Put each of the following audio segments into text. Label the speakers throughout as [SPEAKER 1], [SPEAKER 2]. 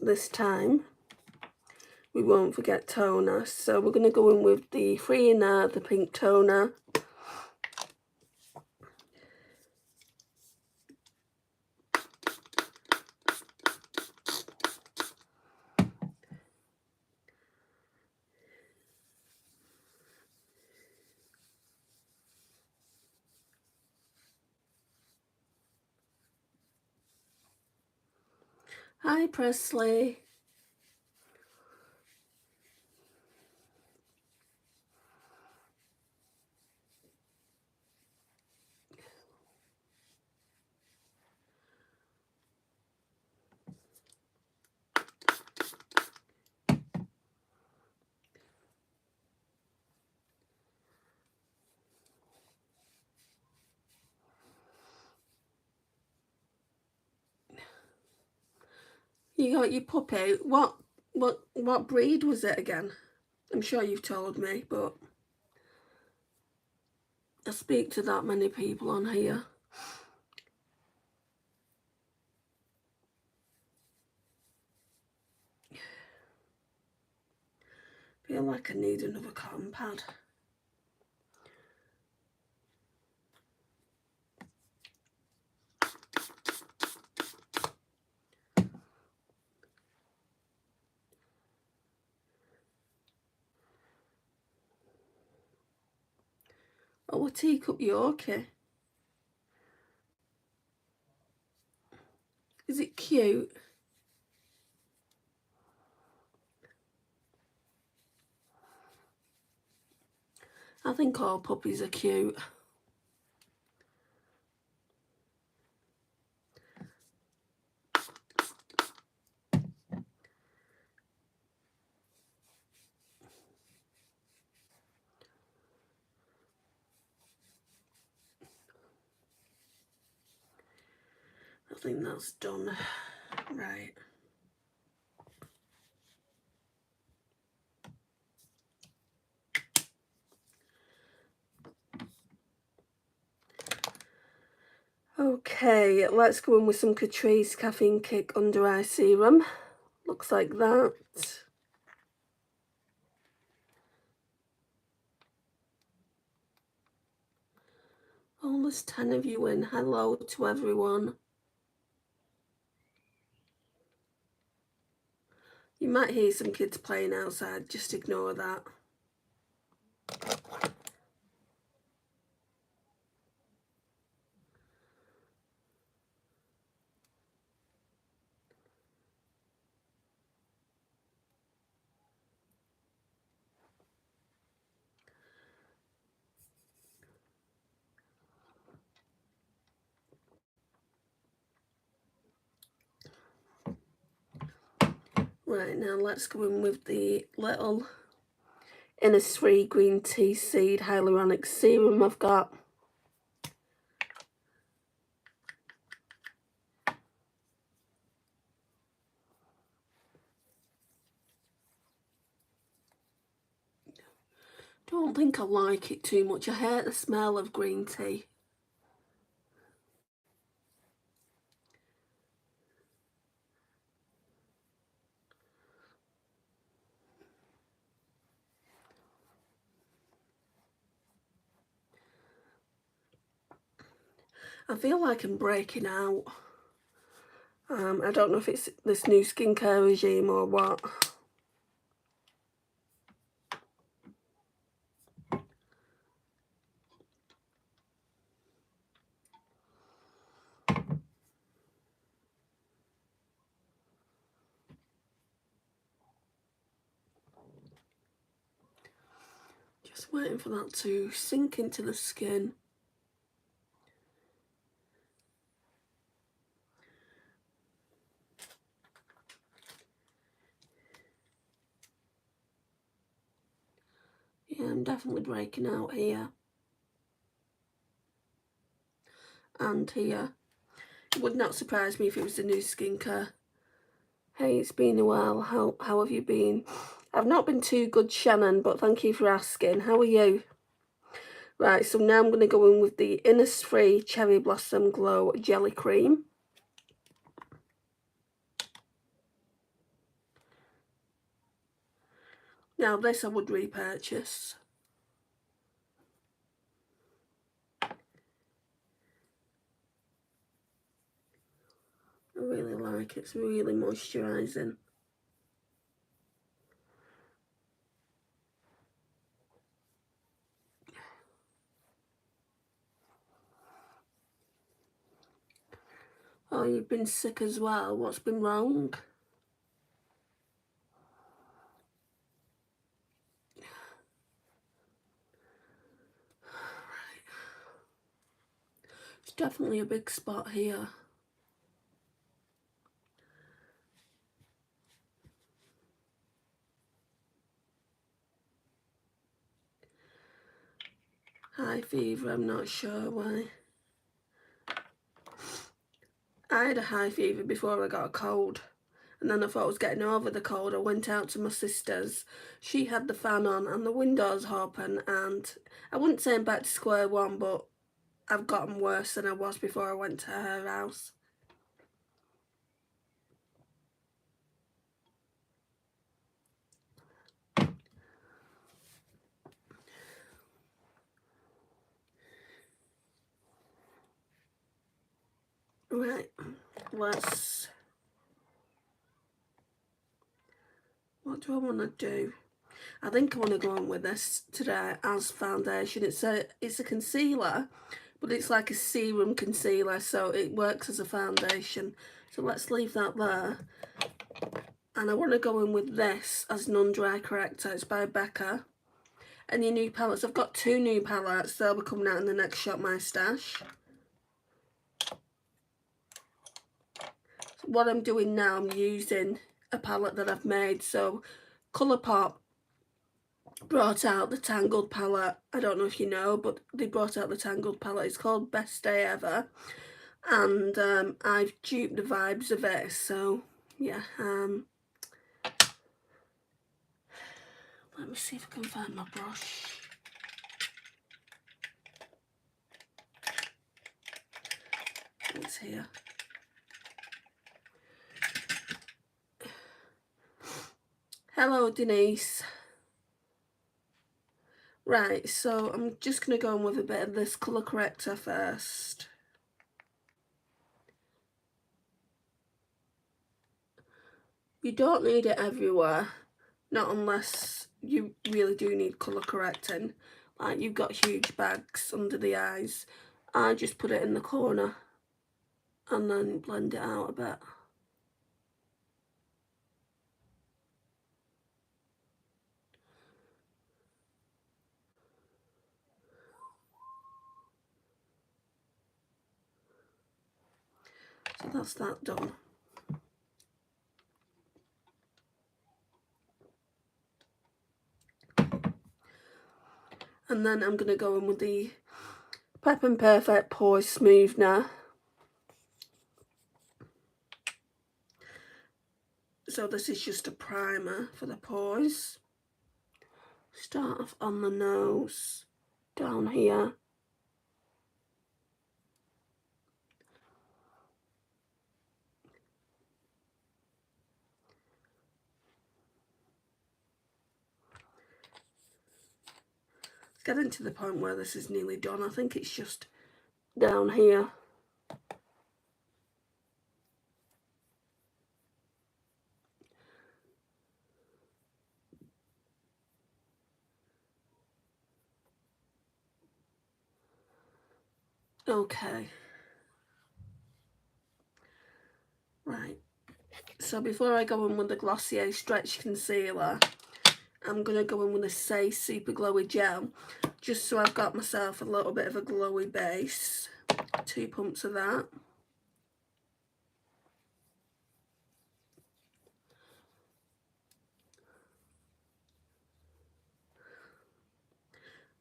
[SPEAKER 1] this time, we won't forget toner. So we're going to go in with the Free In Air, the pink toner. Hi, Presley. You got your puppy. What breed was it again? I'm sure you've told me, but I speak to that many people on here. Feel like I need another cotton pad. Oh, a teacup Yorkie. Is it cute? I think all puppies are cute. I think that's done. Right. Okay, let's go in with some Catrice Caffeine Kick Under Eye Serum. Looks like that. Oh, there's 10 of you in. Hello to everyone. You might hear some kids playing outside, just ignore that. Right, now let's go in with the little Innisfree Green Tea Seed Hyaluronic Serum I've got. Don't think I like it too much. I hate the smell of green tea. I feel like I'm breaking out. I don't know if it's this new skincare regime or what. Just waiting for that to sink into the skin. Yeah, I'm definitely breaking out here. And here. It would not surprise me if it was the new skincare. Hey, it's been a while. How have you been? I've not been too good, Shannon, but thank you for asking. How are you? Right, so now I'm going to go in with the Innisfree Cherry Blossom Glow Jelly Cream. Now this I would repurchase. I really like it. It's really moisturising. Oh, you've been sick as well. What's been wrong? It's definitely a big spot here. High fever, I'm not sure why. I had a high fever before I got a cold. And then I thought I was getting over the cold. I went out to my sister's. She had the fan on and the windows open, and I wouldn't say I'm back to square one, but I've gotten worse than I was before I went to her house. Right, what do I want to do? I think I want to go on with this today as foundation. It's a concealer, but it's like a serum concealer, so it works as a foundation. So let's leave that there. And I want to go in with this as non-dry corrector. It's by Becca. Any new palettes? I've got 2 new palettes. They'll be coming out in the next Shop My Stash. So what I'm doing now, I'm using a palette that I've made. So Colourpop brought out the Tangled palette. I don't know if you know, but they brought out the Tangled palette. It's called Best Day Ever. And I've duped the vibes of it. So yeah, let me see if I can find my brush. It's here. Hello, Denise. Right, so I'm just going to go in with a bit of this colour corrector first. You don't need it everywhere, not unless you really do need colour correcting. Like you've got huge bags under the eyes. I just put it in the corner and then blend it out a bit. So that's that done. And then I'm going to go in with the Pep and Perfect Pore Smoothener. So this is just a primer for the pores. Start off on the nose, down here. Getting to the point where this is nearly done. I think it's just down here. Okay. Right. So before I go in with the Glossier Stretch Concealer, I'm going to go in with a Say Super Glowy Gel, just so I've got myself a little bit of a glowy base. 2 pumps of that.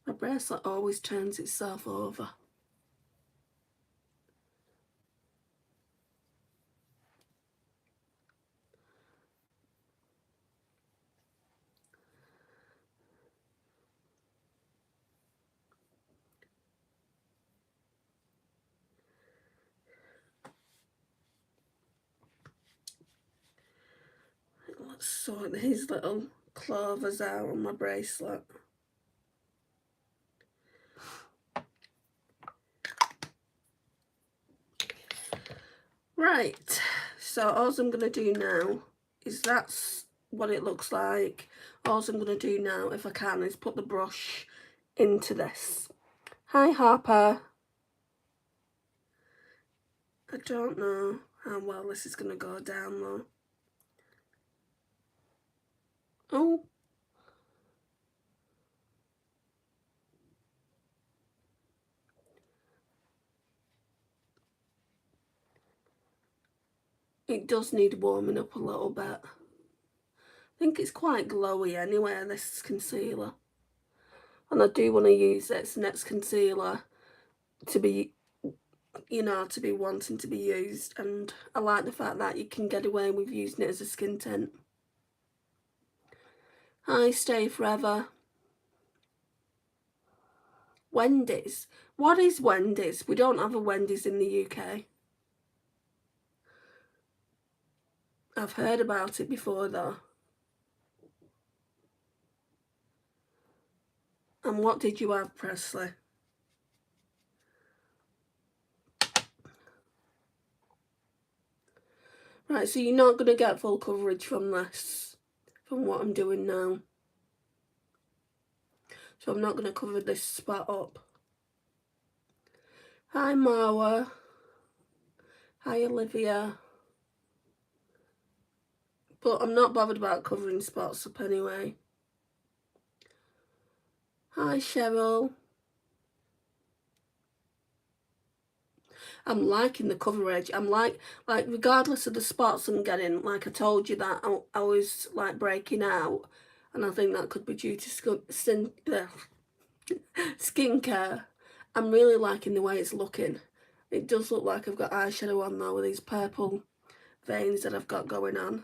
[SPEAKER 1] My bracelet always turns itself over. Let's sort these little clovers out on my bracelet. Right, so all I'm going to do now is that's what it looks like. All I'm going to do now, if I can, is put the brush into this. Hi, Harper. I don't know how well this is going to go down, though. Oh. It does need warming up a little bit. I think it's quite glowy anyway, this concealer. And I do want to use this next concealer to be, you know, to be wanting to be used. And I like the fact that you can get away with using it as a skin tint. Hi, Stay Forever. Wendy's. What is Wendy's? We don't have a Wendy's in the UK. I've heard about it before though. And what did you have, Presley? Right, so you're not going to get full coverage from this, from what I'm doing now. So I'm not going to cover this spot up. Hi, Marwa. Hi, Olivia. But I'm not bothered about covering spots up anyway. Hi, Cheryl. I'm liking the coverage. I'm like regardless of the spots I'm getting, like I told you that I was like breaking out, and I think that could be due to skincare. I'm really liking the way it's looking. It does look like I've got eyeshadow on though with these purple veins that I've got going on.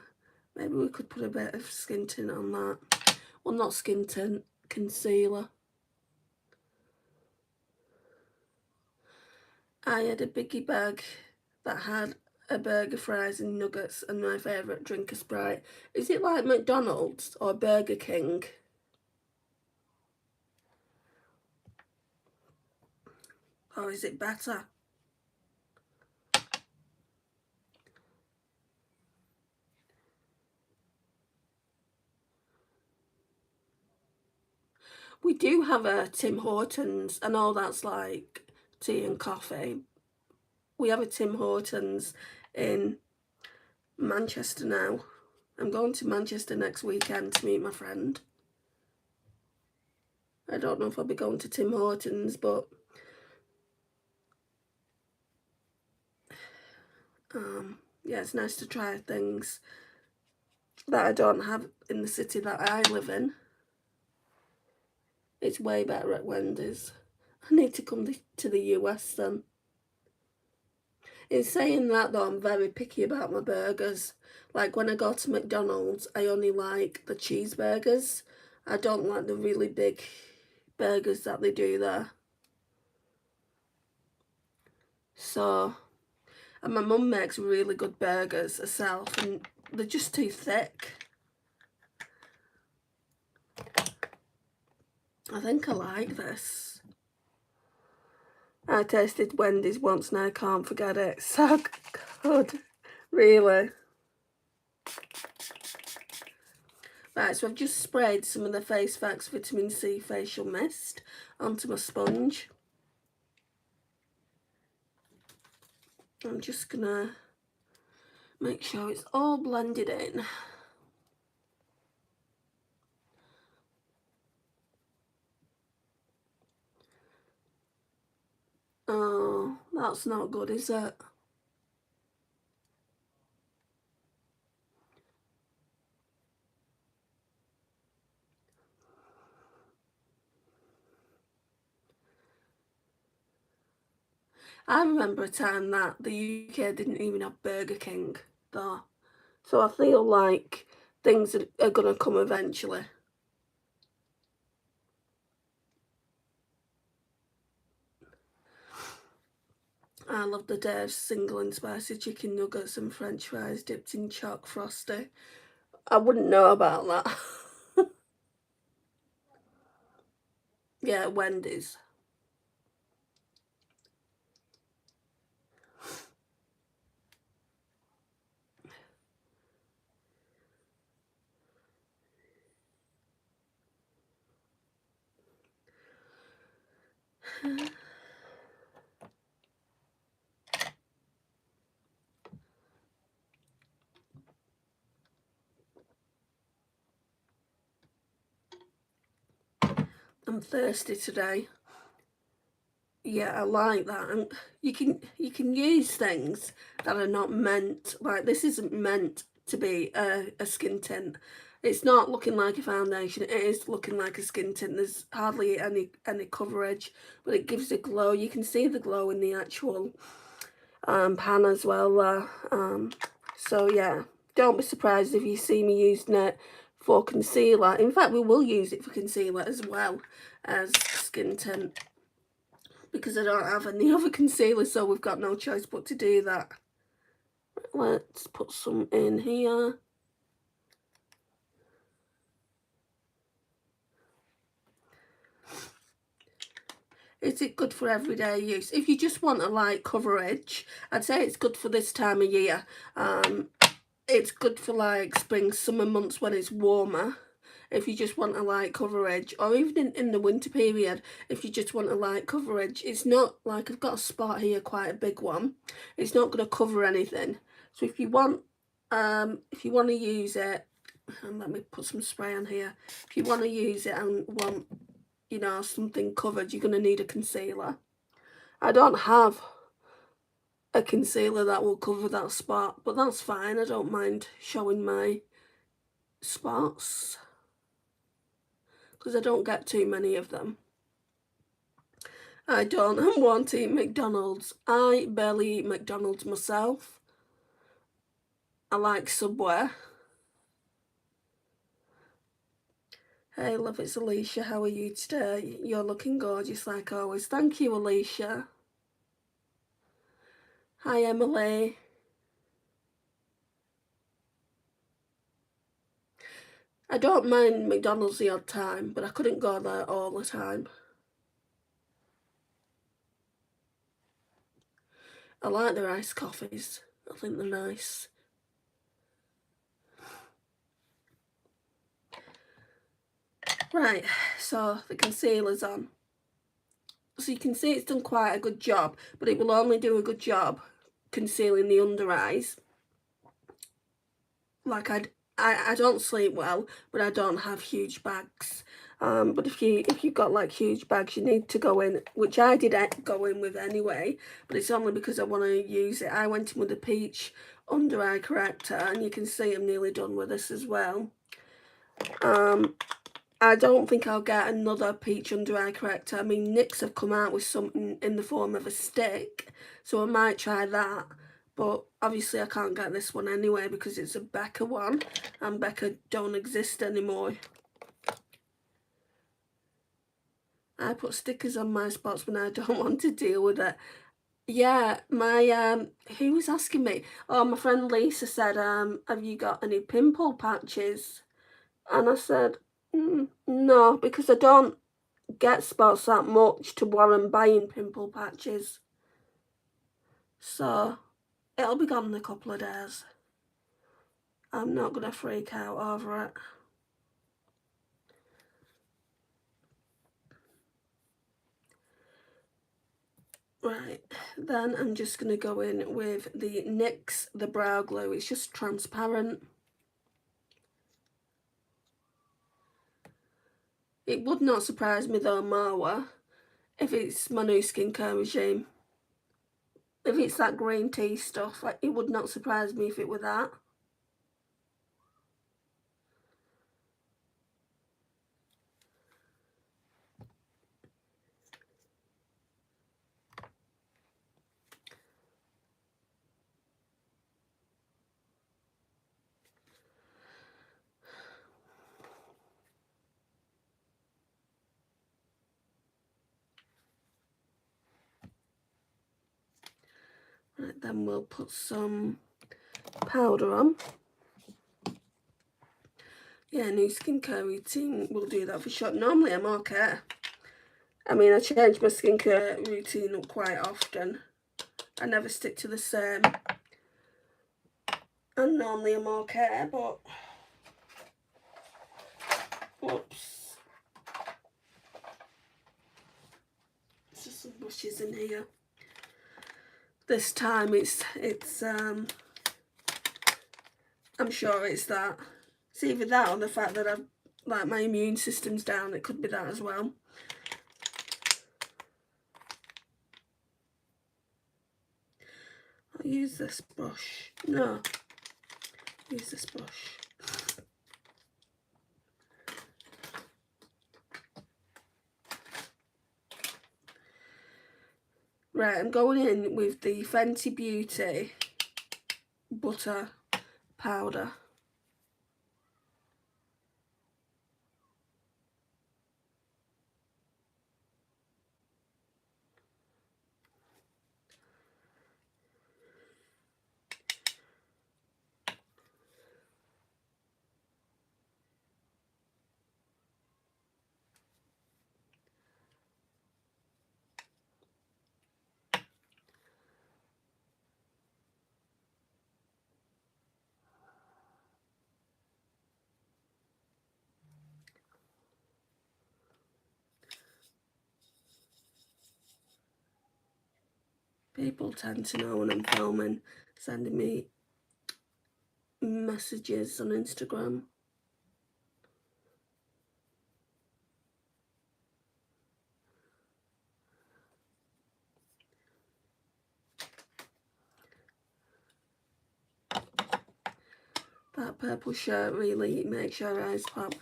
[SPEAKER 1] Maybe we could put a bit of skin tint on that. Well, not skin tint, concealer. I had a biggie bag that had a burger, fries and nuggets and my favourite drink, a Sprite. Is it like McDonald's or Burger King? Or is it better? We do have a Tim Hortons. I know that's like tea and coffee. We have a Tim Hortons in Manchester now. I'm going to Manchester next weekend to meet my friend. I don't know if I'll be going to Tim Hortons, but yeah, it's nice to try things that I don't have in the city that I live in. It's way better at Wendy's. I need to come to the US then. In saying that though, I'm very picky about my burgers. Like when I go to McDonald's, I only like the cheeseburgers. I don't like the really big burgers that they do there. So, and my mum makes really good burgers herself and they're just too thick. I think I like this. I tasted Wendy's once and I can't forget it. So good, really. Right, so I've just sprayed some of the Face Facts Vitamin C Facial Mist onto my sponge. I'm just gonna make sure it's all blended in. Oh, that's not good, is it? I remember a time that the UK didn't even have Burger King, though. So I feel like things are going to come eventually. I love the Dave's single and spicy chicken nuggets and french fries dipped in chalk frosty. I wouldn't know about that. Yeah, Wendy's. I'm thirsty today. Yeah, I like that. And you can use things that are not meant, like this isn't meant to be a skin tint. It's not looking like a foundation, it is looking like a skin tint. There's hardly any coverage, but it gives a glow. You can see the glow in the actual pan as well. So yeah, don't be surprised if you see me using it for concealer. In fact, we will use it for concealer as well as skin tint, because I don't have any other concealer, so we've got no choice but to do that. Let's put some in here. Is it good for everyday use? If you just want a light coverage, I'd say it's good for this time of year. It's good for like spring, summer months when it's warmer. If you just want a light coverage, or even in the winter period, if you just want a light coverage, it's not like, I've got a spot here, quite a big one. It's not going to cover anything. So if you want to use it, and let me put some spray on here. If you want to use it and want, you know, something covered, you're going to need a concealer. I don't have a concealer that will cover that spot, but that's fine. I don't mind showing my spots because I don't get too many of them. I don't. I'm wanting McDonald's. I barely eat McDonald's myself. I like Subway. Hey love, it's Alicia. How are you today? You're looking gorgeous like always. Thank you, Alicia. Hi, Emily. I don't mind McDonald's the odd time, but I couldn't go there all the time. I like their iced coffees. I think they're nice. Right, so the concealer's on. So you can see it's done quite a good job, but it will only do a good job concealing the under eyes. Like I don't sleep well, but I don't have huge bags. But if you've got like huge bags, you need to go in, which I did go in with anyway, but it's only because I want to use it. I went in with the peach under eye corrector, and you can see I'm nearly done with this as well. I don't think I'll get another peach under eye corrector. I mean, NYX have come out with something in the form of a stick, so I might try that. But obviously I can't get this one anyway because it's a Becca one, and Becca don't exist anymore. I put stickers on my spots when I don't want to deal with it. Yeah, my who was asking me? Oh, my friend Lisa said, have you got any pimple patches? And I said, no, because I don't get spots that much to warrant buying pimple patches. So it'll be gone in a couple of days. I'm not going to freak out over it. Right, then I'm just going to go in with the NYX, the Brow Glue. It's just transparent. It would not surprise me though, Marwa, if it's my new skincare regime. If it's that green tea stuff, like, it would not surprise me if it were that. Right, then we'll put some powder on. Yeah, new skincare routine will do that for sure. Normally I'm okay. I mean, I change my skincare routine up quite often. I never stick to the same. And normally I'm okay, but... Whoops. There's just some bushes in here. This time I'm sure it's that. It's either that or the fact that I've, like, my immune system's down. It could be that as well. I'll use this brush. No. Use this brush. Right, I'm going in with the Fenty Beauty Butter Powder. People tend to know when I'm filming, sending me messages on Instagram. That purple shirt really makes your eyes pop.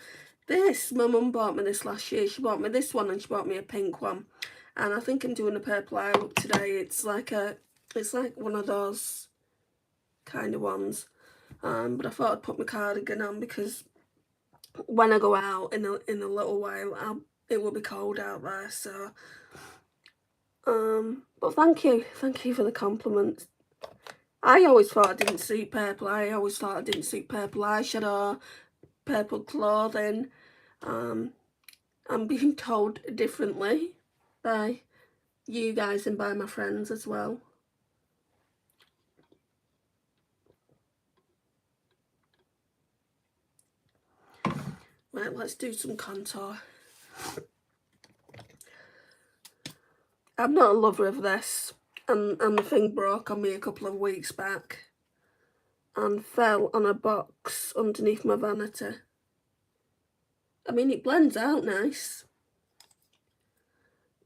[SPEAKER 1] This, my mum bought me this last year. She bought me this one and she bought me a pink one. And I think I'm doing a purple eye look today. It's like one of those kind of ones. But I thought I'd put my cardigan on because when I go out in a little while, it will be cold out there. So, but thank you for the compliment. I always thought I didn't suit purple. I always thought I didn't suit purple eyeshadow, purple clothing. I'm being told differently by you guys and by my friends as well. Right, let's do some contour. I'm not a lover of this, and the thing broke on me a couple of weeks back and fell on a box underneath my vanity. I mean, it blends out nice,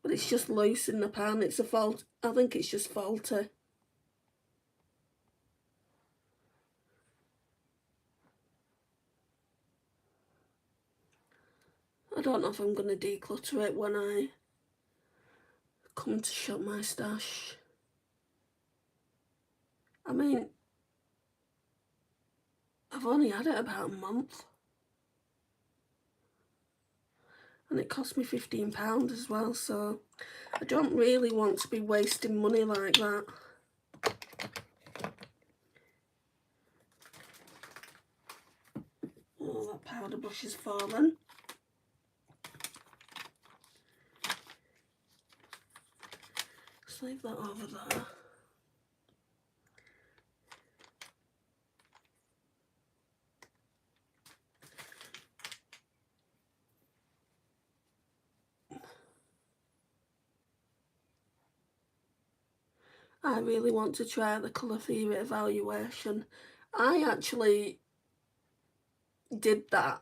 [SPEAKER 1] but it's just loose in the pan. It's a fault. I think it's just faulty. I don't know if I'm going to declutter it when I come to shop my stash. I mean, I've only had it about a month. And it cost me £15 as well, so I don't really want to be wasting money like that. Oh, that powder brush has fallen. Just leave that over there. I really want to try the colour theory evaluation. I actually did that.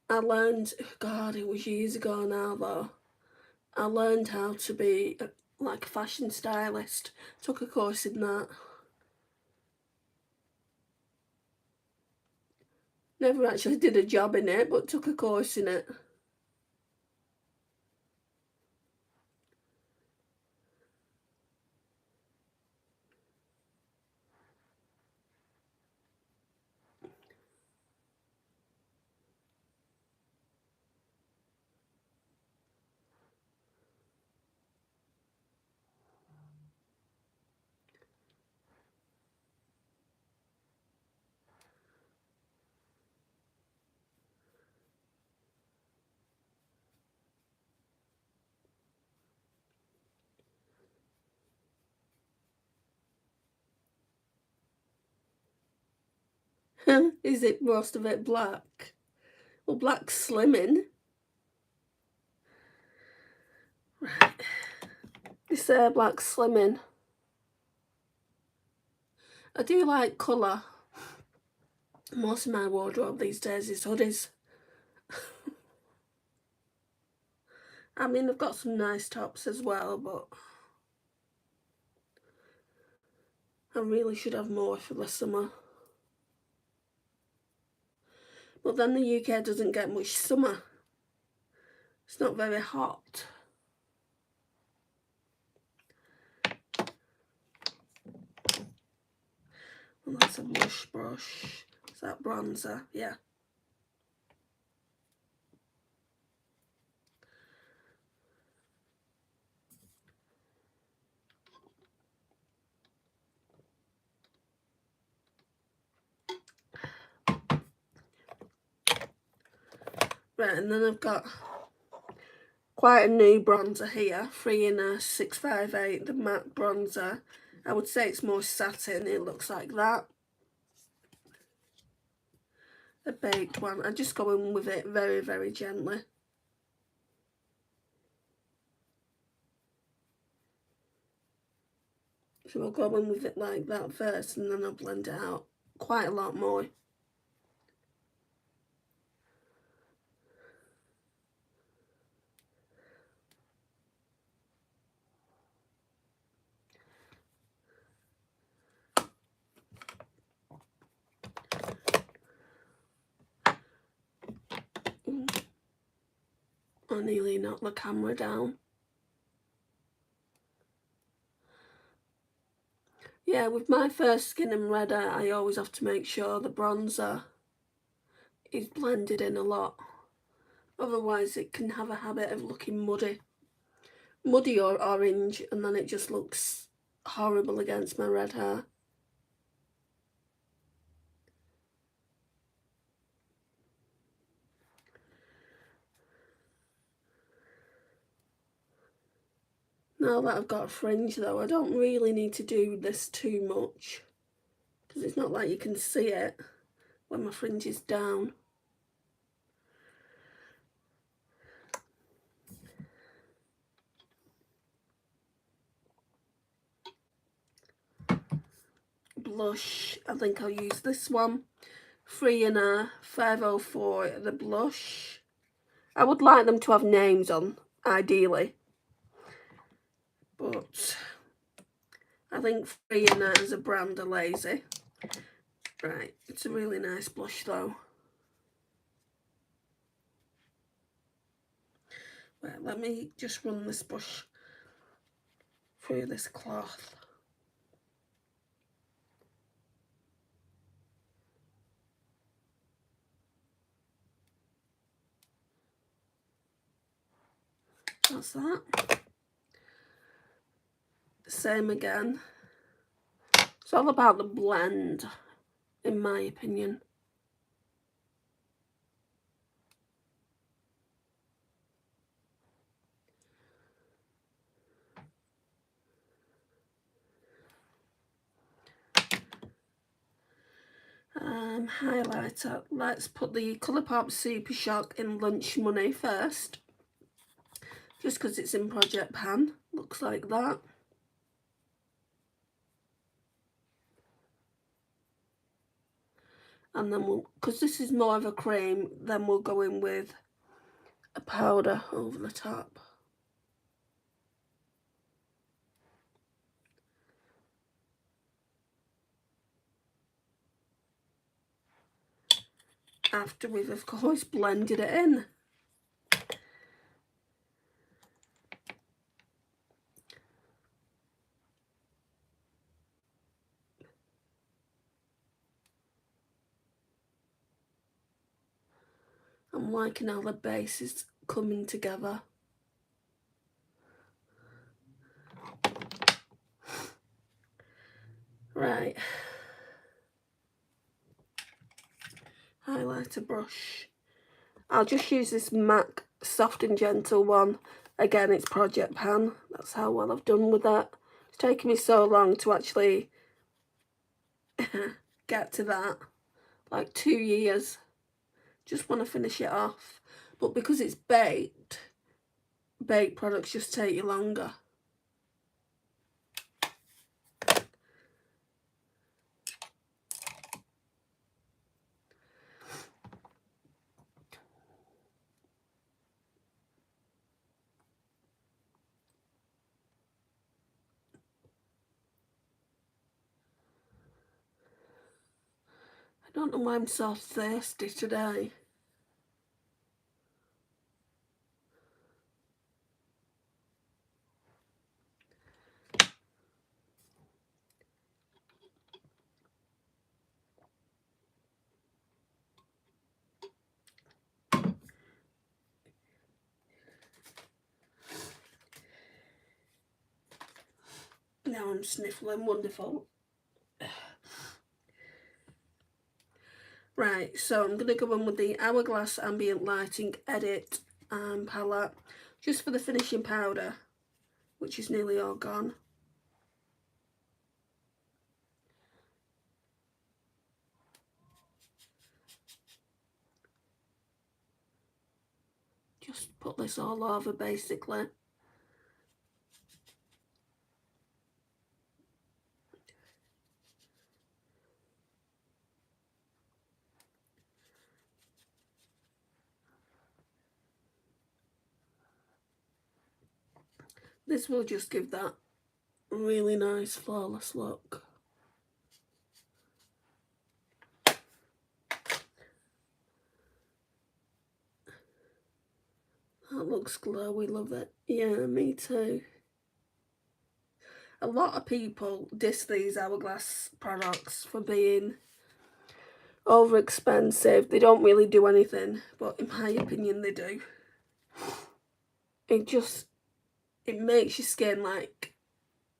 [SPEAKER 1] I learned, God, it was years ago now though. I learned how to be like a fashion stylist. Took a course in that. Never actually did a job in it, but took a course in it. Is it most of it black? Well, black's slimming. Right. This black's slimming. I do like colour. Most of my wardrobe these days is hoodies. I mean, I've got some nice tops as well, but I really should have more for the summer. But then the UK doesn't get much summer. It's not very hot. And that's a blush brush. Is that bronzer? Yeah. Right, and then I've got quite a new bronzer here, 3 in a 658, the matte bronzer. I would say it's more satin, it looks like that. A baked one. I just go in with it very, very gently. So I'll go in with it like that first, and then I'll blend it out quite a lot more. I nearly knocked the camera down. Yeah, with my first Skin and Redder, I always have to make sure the bronzer is blended in a lot. Otherwise it can have a habit of looking muddy or orange, and then it just looks horrible against my red hair. Now that I've got a fringe though, I don't really need to do this too much, because it's not like you can see it when my fringe is down. Blush, I think I'll use this one, 3 in a 504, the blush. I would like them to have names on, ideally, but I think 3 in a as a brand are lazy. Right, it's a really nice blush though. Right, let me just run this brush through this cloth. That's that. Same again. It's all about the blend, in my opinion. Highlighter. Let's put the Colourpop Super Shock in Lunch Money first, just because it's in Project Pan. Looks like that. And then we'll, because this is more of a cream, then we'll go in with a powder over the top. After we've, of course, blended it in. I'm liking how the base is coming together. Right. Highlighter brush. I'll just use this MAC Soft and Gentle one. Again, it's Project Pan. That's how well I've done with that. It's taken me so long to actually get to that. like 2 years. Just want to finish it off. But because it's baked products just take you longer. I don't know why I'm so thirsty today. Now I'm sniffling, wonderful. Right, so I'm going to go in with the Hourglass Ambient Lighting Edit palette, just for the finishing powder, which is nearly all gone. Just put this all over, basically. This will just give that really nice flawless look. That looks glowy, love it. Yeah, me too. A lot of people diss these Hourglass products for being over expensive. They don't really do anything, but in my opinion they do. It makes your skin like,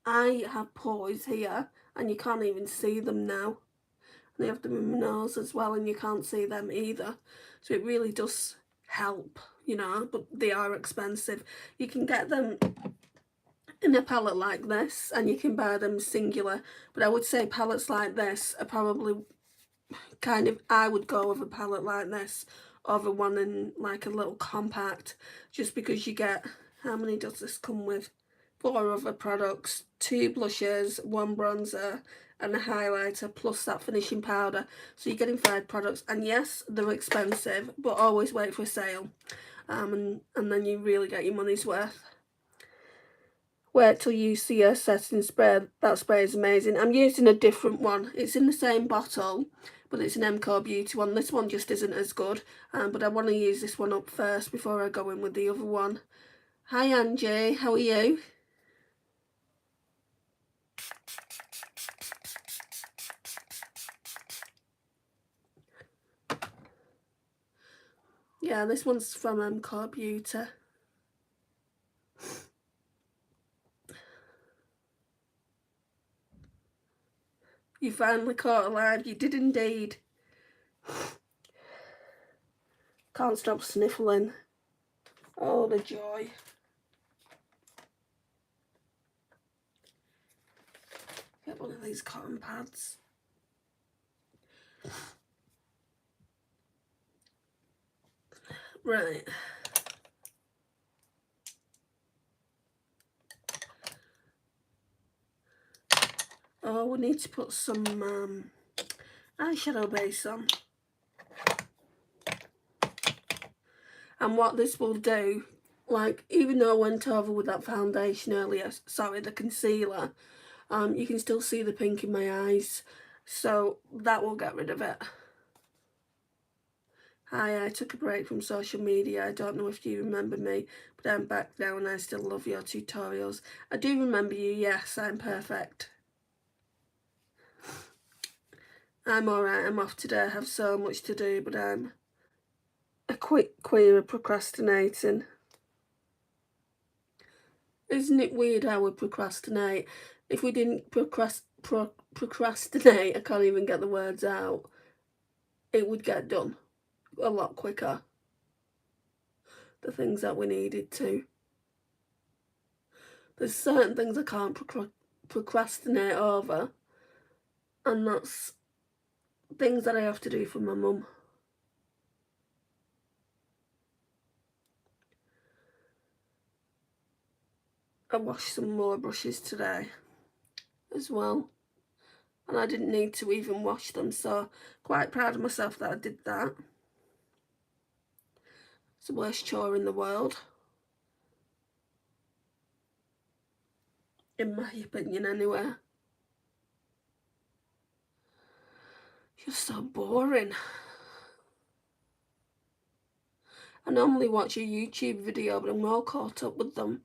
[SPEAKER 1] I have pores here and you can't even see them now. And I have them in my nose as well and you can't see them either. So it really does help, you know, but they are expensive. You can get them in a palette like this and you can buy them singular, but I would say palettes like this are probably kind of, I would go with a palette like this over one in like a little compact, just because you get, how many does this come with? 4 other products, 2 blushes, 1 bronzer and a highlighter, plus that finishing powder. So you're getting 5 products, and yes, they're expensive, but always wait for a sale, and then you really get your money's worth. Wait till you see a setting spray. That spray is amazing. I'm using a different one. It's in the same bottle, but it's an MCO Beauty one. This one just isn't as good, but I want to use this one up first before I go in with the other one. Hi Angie, how are you? Yeah, this one's from MCO Beauty. You finally caught alive, you did indeed. Can't stop sniffling. Oh, the joy. Get one of these cotton pads. Right. Oh, we need to put some eyeshadow base on. And what this will do, like, even though I went over with that foundation earlier, sorry, the concealer, you can still see the pink in my eyes, so that will get rid of it. Hi, I took a break from social media. I don't know if you remember me, but I'm back now and I still love your tutorials. I do remember you, yes, I'm perfect. I'm alright, I'm off today, I have so much to do, but I'm a quick queen of procrastinating. Isn't it weird how we procrastinate? If we didn't procrastinate, I can't even get the words out, it would get done a lot quicker. The things that we needed to. There's certain things I can't procrastinate over, and that's things that I have to do for my mum. I washed some more brushes today as well, and I didn't need to even wash them, so quite proud of myself that I did that. It's the worst chore in the world, in my opinion anyway. Just so boring. I normally watch a YouTube video, but I'm all caught up with them.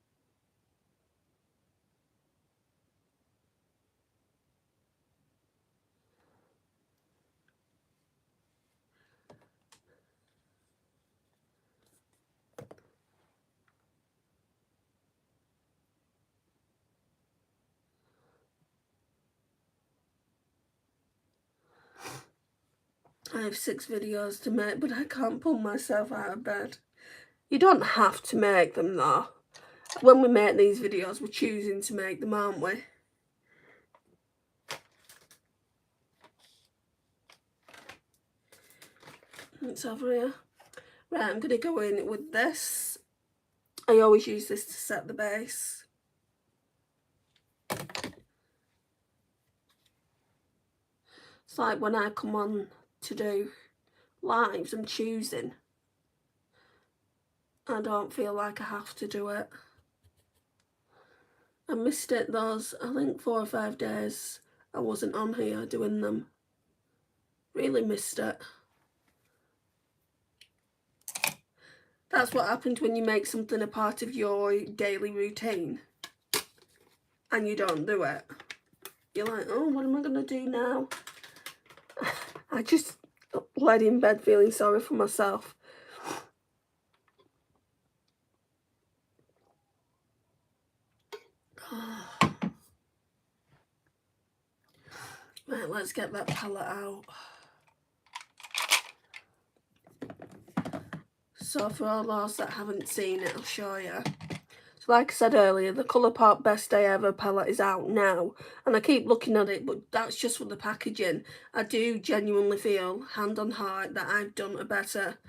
[SPEAKER 1] I have 6 videos to make, but I can't pull myself out of bed. You don't have to make them though. When we make these videos, we're choosing to make them, aren't we? It's over here. Right, I'm going to go in with this. I always use this to set the base. It's like when I come on to do lives, I'm choosing. I don't feel like I have to do it. I missed it those, I think 4 or 5 days I wasn't on here doing them. Really missed it. That's what happens when you make something a part of your daily routine and you don't do it. You're like, oh, what am I going to do now? I just laid in bed feeling sorry for myself. Right, let's get that palette out. So for all those that haven't seen it, I'll show you. So like I said earlier, the Colourpop Best Day Ever palette is out now. And I keep looking at it, but that's just for the packaging. I do genuinely feel, hand on heart, that I've done a better...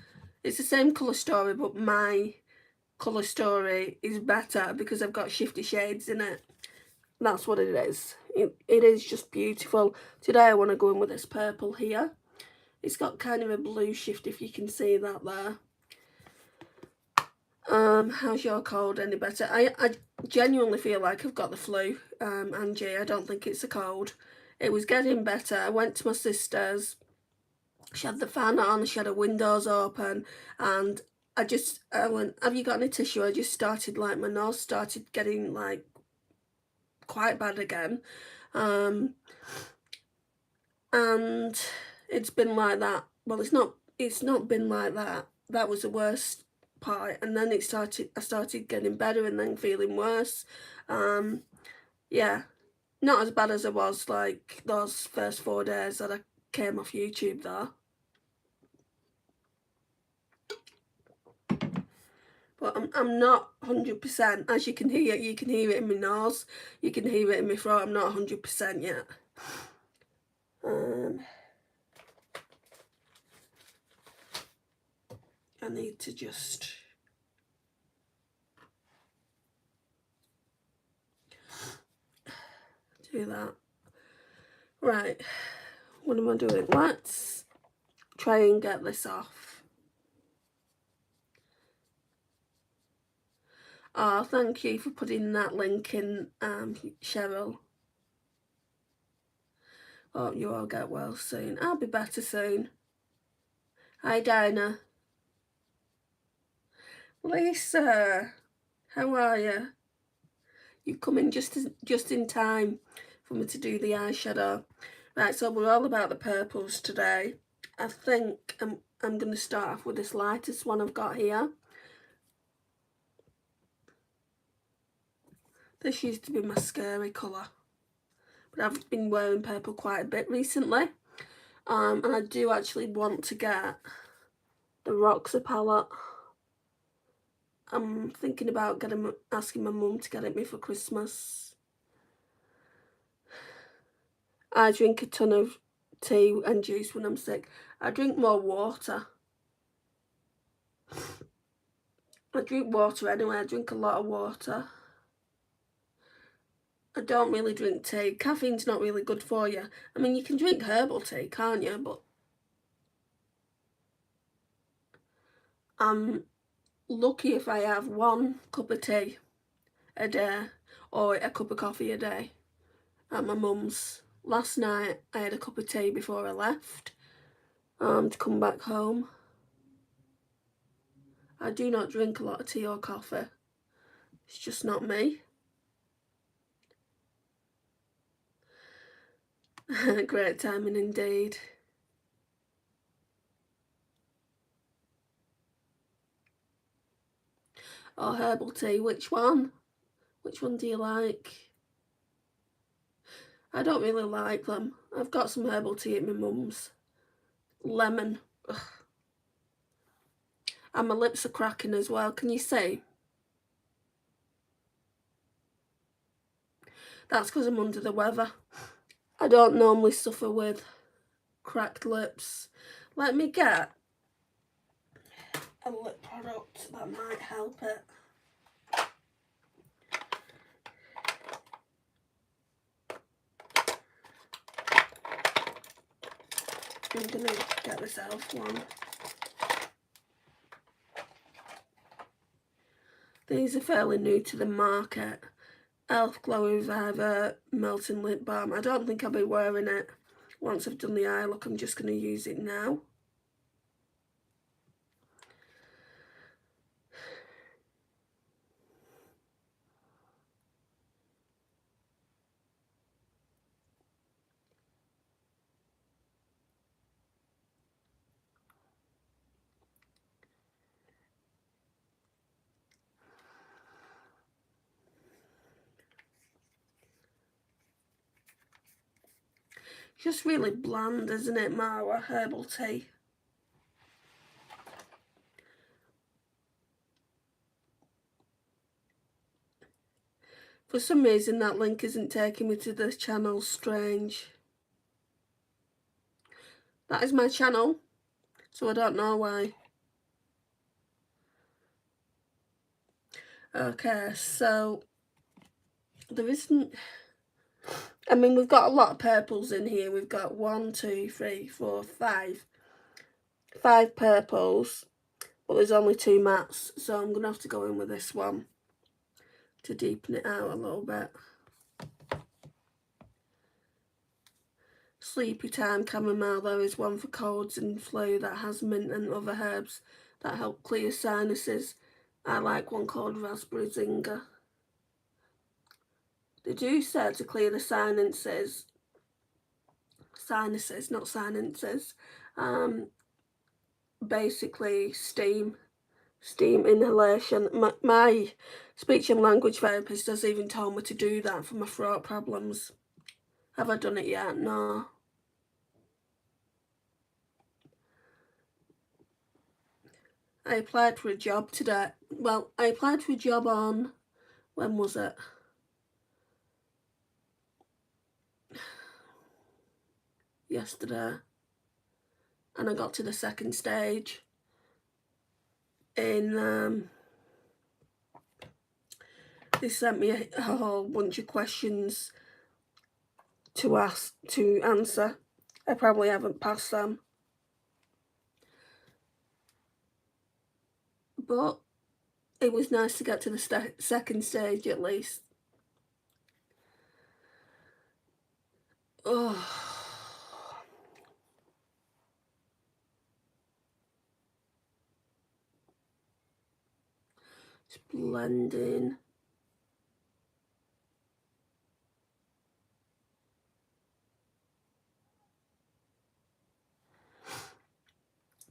[SPEAKER 1] It's the same colour story, but my colour story is better because I've got shifty shades in it. That's what it is. It is just beautiful. Today I want to go in with this purple here. It's got kind of a blue shift, if you can see that there. How's your cold any better? I genuinely feel like I've got the flu, Angie. I don't think it's a cold. It was getting better. I went to my sister's. She had the fan on, she had her windows open, and I went, have you got any tissue? I just started, like, my nose started getting, like, quite bad again. And it's been like that. Well, it's not been like that. That was the worst part. And then I started getting better and then feeling worse. Yeah, not as bad as I was, like, those first 4 days that I came off YouTube, though. But I'm not 100%. As you can hear it in my nose, you can hear it in my throat. I'm not 100% yet. I need to just do that. Right, what am I doing? Let's try and get this off. Oh, thank you for putting that link in, Cheryl. Oh, you all get well soon. I'll be better soon. Hi, Dinah. Lisa, how are you? You come in just in time for me to do the eyeshadow. Right, so we're all about the purples today. I think I'm going to start off with this lightest one I've got here. This used to be my scary colour, but I've been wearing purple quite a bit recently. And I do actually want to get the Roxa palette. I'm thinking about asking my mum to get it me for Christmas. I drink a ton of tea and juice when I'm sick. I drink more water. I drink water anyway. I drink a lot of water. I don't really drink tea. Caffeine's not really good for you. I mean, you can drink herbal tea, can't you? But I'm lucky if I have 1 cup of tea a day or a cup of coffee a day at my mum's. Last night I had a cup of tea before I left to come back home. I do not drink a lot of tea or coffee. It's just not me. Great timing indeed. Oh, herbal tea, which one? Which one do you like? I don't really like them. I've got some herbal tea at my mum's. Lemon. Ugh. And my lips are cracking as well. Can you see? That's because I'm under the weather. I don't normally suffer with cracked lips. Let me get a lip product that might help it. I'm gonna get this elf one. These are fairly new to the market. Elf Glow Reviver Melting Lip Balm. I don't think I'll be wearing it once I've done the eye look. I'm just going to use it now. Just really bland, isn't it, Marwa herbal tea? For some reason that link isn't taking me to the channel. Strange. That is my channel, so I don't know why. Okay, so there isn't... I mean, we've got a lot of purples in here. We've got 1, 2, 3, 4, 5. 5 purples, but there's only 2 mattes, so I'm going to have to go in with this one to deepen it out a little bit. Sleepy Time Chamomile, there is one for colds and flu that has mint and other herbs that help clear sinuses. I like one called Raspberry Zinger. They do say to clear the sinuses, not sinuses, basically steam inhalation. My speech and language therapist has even told me to do that for my throat problems. Have I done it yet? No. I applied for a job today. Well, I applied for a job on, when was it? Yesterday. And I got to the 2nd stage. In they sent me a whole bunch of questions to answer. I probably haven't passed them. But it was nice to get to the 2nd stage at least. Oh. Just blending.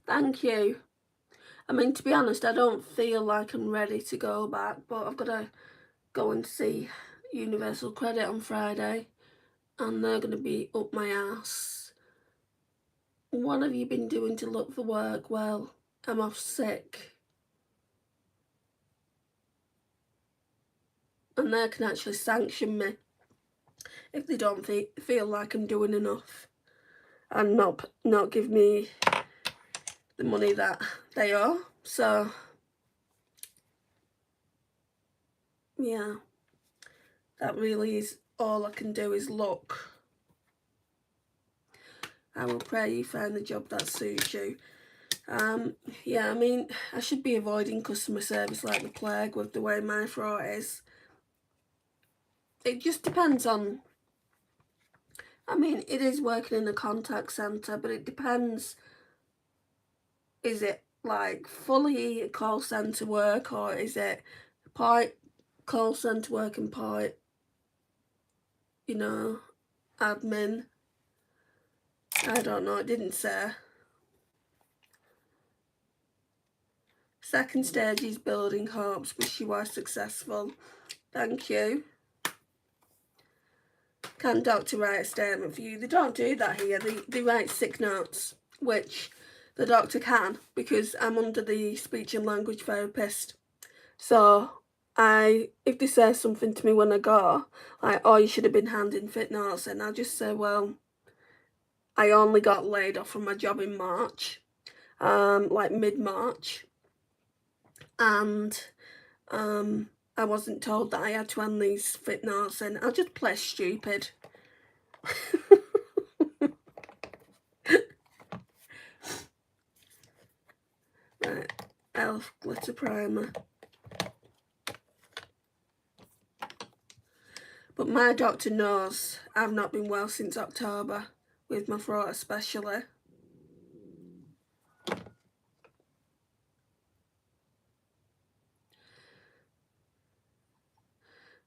[SPEAKER 1] Thank you. I mean, to be honest, I don't feel like I'm ready to go back, but I've got to go and see Universal Credit on Friday, and they're going to be up my ass. What have you been doing to look for work? Well, I'm off sick. And they can actually sanction me if they don't feel like I'm doing enough. and not give me the money that they owe. So yeah, that really is all I can do, is look. I will pray you find the job that suits you. Yeah, I mean, I should be avoiding customer service like the plague with the way my throat is. It just depends on, I mean, it is working in a contact centre, but it depends. Is it like fully call centre work, or is it part call centre work and part, you know, admin? I don't know, it didn't say. Second stage is building hopes. Wish you are successful. Thank you. Can doctor write a statement for you? They don't do that here. They write sick notes, which the doctor can, because I'm under the speech and language therapist. So if they say something to me when I go, like, oh, you should have been handing fit notes, and I'll just say, well, I only got laid off from my job in March, like mid-March, and I wasn't told that I had to hand these fit notes, and I'll just play stupid. Right, Elf glitter primer. But my doctor knows I've not been well since October, with my throat especially.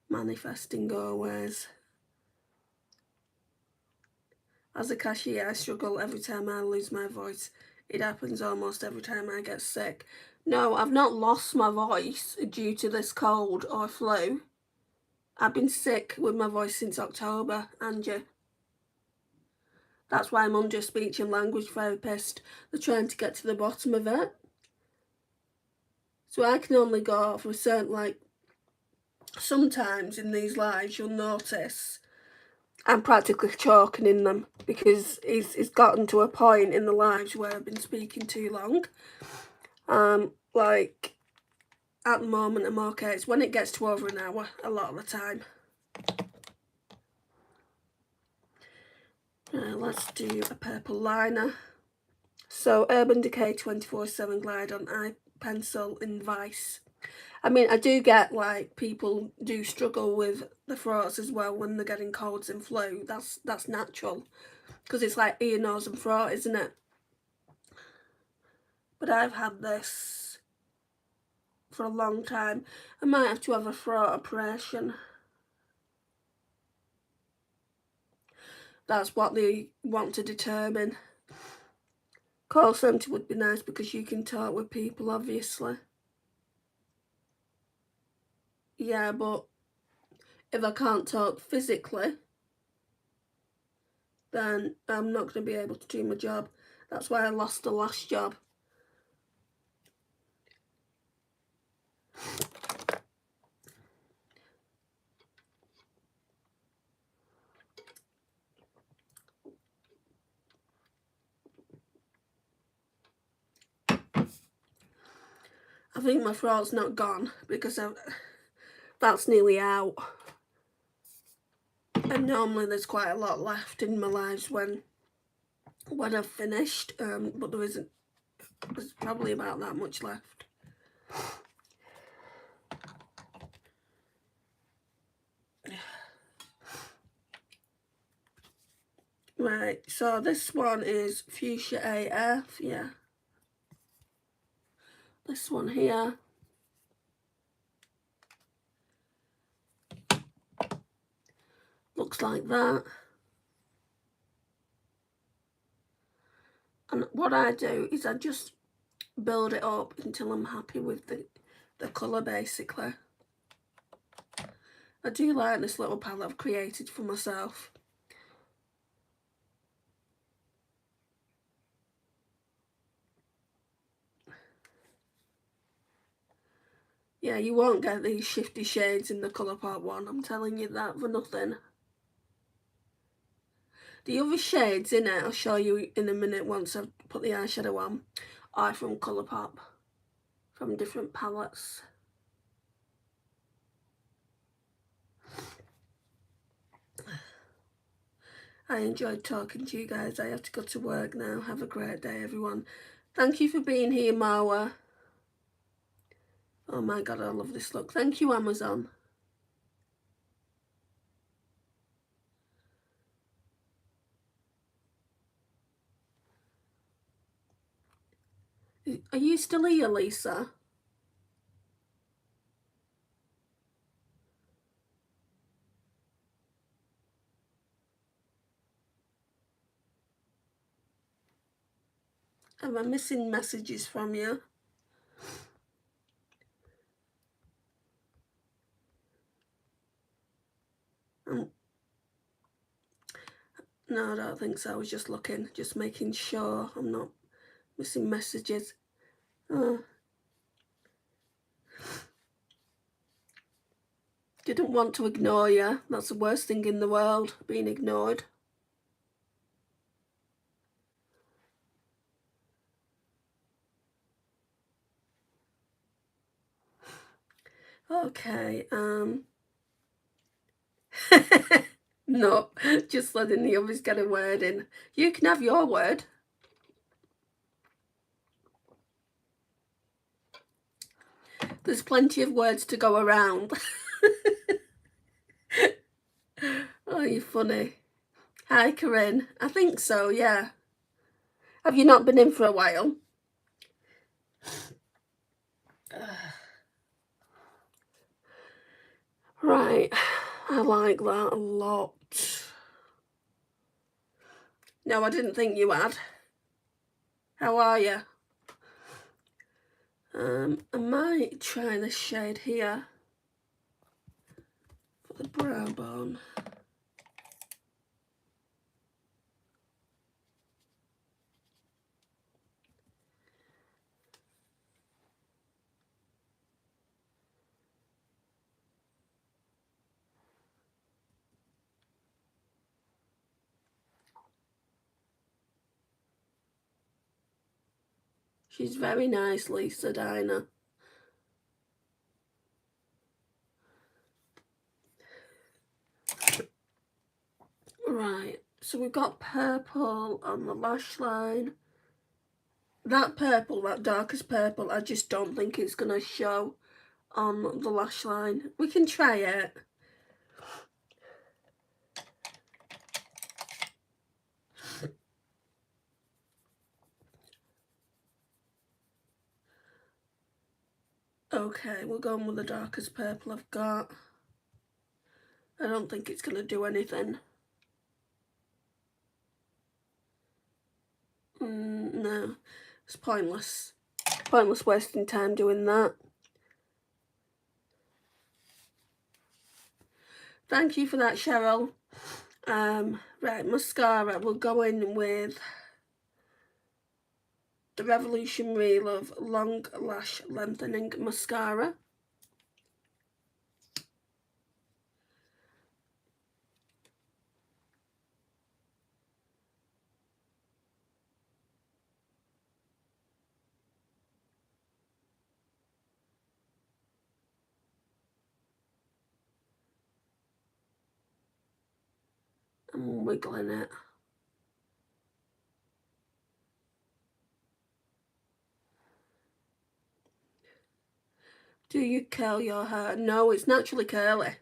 [SPEAKER 1] Manifesting go-aways. As a cashier, I struggle every time I lose my voice. It happens almost every time I get sick. No, I've not lost my voice due to this cold or flu. I've been sick with my voice since October, Angie. That's why I'm under a speech and language therapist. They're trying to get to the bottom of it. So I can only go for a certain, like, sometimes in these lives you'll notice I'm practically choking in them, because it's gotten to a point in the lives where I've been speaking too long. Like, at the moment I'm okay. It's when it gets to over an hour a lot of the time. Let's do a purple liner. So Urban Decay 24/7 Glide on eye pencil in Vice. I mean, I do get, like, people do struggle with the throats as well when they're getting colds and flu. That's natural, because it's like ear, nose and throat, isn't it? But I've had this for a long time. I might have to have a throat operation. That's what they want to determine. Call centre would be nice because you can talk with people, obviously. Yeah, but if I can't talk physically, then I'm not going to be able to do my job. That's why I lost the last job. I think my throat's not gone, because that's nearly out. And normally there's quite a lot left in my lives when I've finished, but there isn't. There's probably about that much left. Right, so this one is Fuchsia AF, yeah. This one here. Looks like that. And what I do is I just build it up until I'm happy with the colour, basically. I do like this little palette I've created for myself. Yeah, you won't get these shifty shades in the Colourpop one, I'm telling you that for nothing. The other shades in it, I'll show you in a minute once I've put the eyeshadow on, are from Colourpop, from different palettes. I enjoyed talking to you guys. I have to go to work now. Have a great day, everyone. Thank you for being here, Marwa. Oh my god, I love this look. Thank you, Amazon. Are you still here, Lisa? Am I missing messages from you? No, I don't think so. I was just looking, just making sure I'm not missing messages. Oh. Didn't want to ignore you. That's the worst thing in the world, being ignored. Okay, no, just letting the others get a word in. You can have your word. There's plenty of words to go around. Oh, you're funny. Hi, Corinne. I think so, yeah. Have you not been in for a while? Right, I like that a lot. No, I didn't think you had. How are you? I might try this shade here for the brow bone. She's very nice, Lisa Diner. Right, so we've got purple on the lash line. That purple, that darkest purple, I just don't think it's going to show on the lash line. We can try it. Okay, we're going with the darkest purple I've got. I don't think it's going to do anything. No, it's pointless. Pointless wasting time doing that. Thank you for that, Cheryl. Right, mascara. We'll go in with the Revolutionary Love Long Lash Lengthening Mascara. I'm wiggling it. Do you curl your hair? No, it's naturally curly.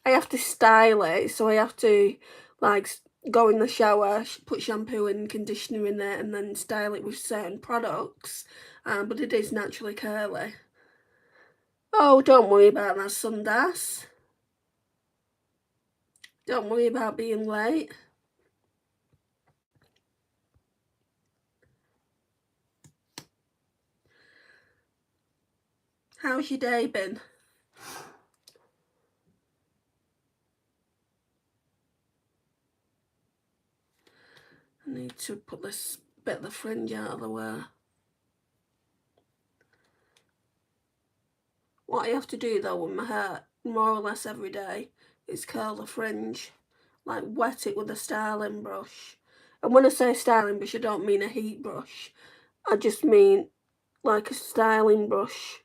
[SPEAKER 1] I have to style it, so I have to like go in the shower, put shampoo and conditioner in there, and then style it with certain products. But it is naturally curly. Oh, don't worry about that, Sundas. Don't worry about being late. How's your day been? I need to put this bit of the fringe out of the way. What I have to do though with my hair, more or less every day, is curl the fringe like wet it with a styling brush. And when I say styling brush, I don't mean a heat brush. I just mean like a styling brush.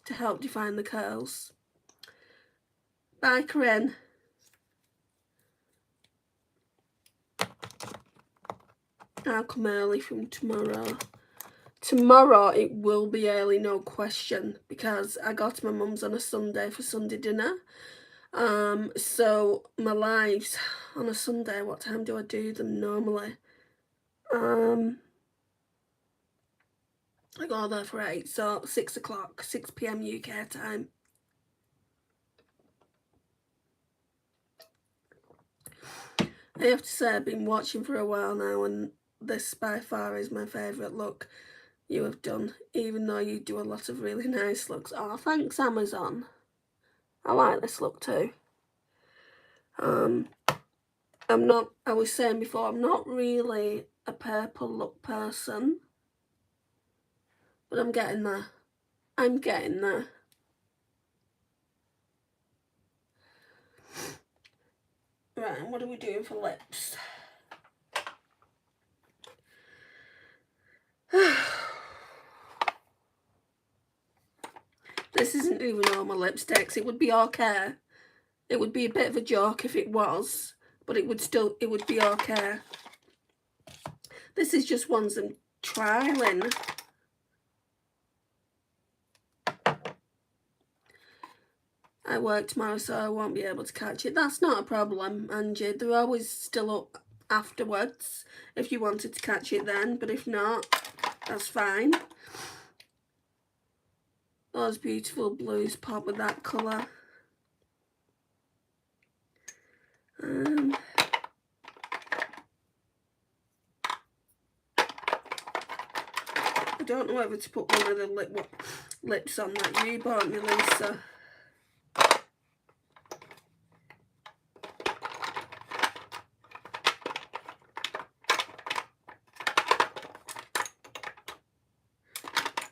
[SPEAKER 1] To help define the curls. Bye, Corinne. I'll come early from tomorrow. Tomorrow it will be early, no question, because I got to my mum's on a Sunday for Sunday dinner. So my lives on a Sunday, what time do I do them normally? I go there for 8, so 6 o'clock, 6 p.m. UK time. I have to say I've been watching for a while now, and this by far is my favourite look you have done, even though you do a lot of really nice looks. Oh, thanks, Amazon. I like this look too. I was saying before, I'm not really a purple look person, but I'm getting there. I'm getting there. Right, and what are we doing for lips? This isn't even all my lipsticks. It would be okay. It would be a bit of a joke if it was, but it would be okay. This is just ones I'm trialing. I work tomorrow, so I won't be able to catch it. That's not a problem, Angie. They're always still up afterwards if you wanted to catch it then, but if not, that's fine. Those beautiful blues pop with that colour. I don't know whether to put one of the lips on that you bought me, Lisa.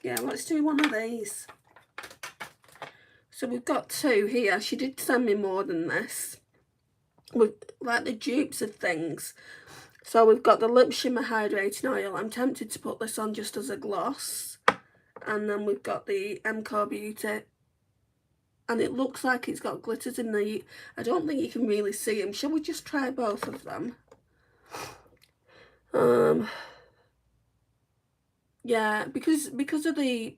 [SPEAKER 1] Yeah, let's do one of these. So we've got 2 here. She did send me more than this. With like the dupes of things. So we've got the Lip Shimmer Hydrating Oil. I'm tempted to put this on just as a gloss. And then we've got the MCO Beauty. And it looks like it's got glitters in there. I don't think you can really see them. Shall we just try both of them? Yeah, because of the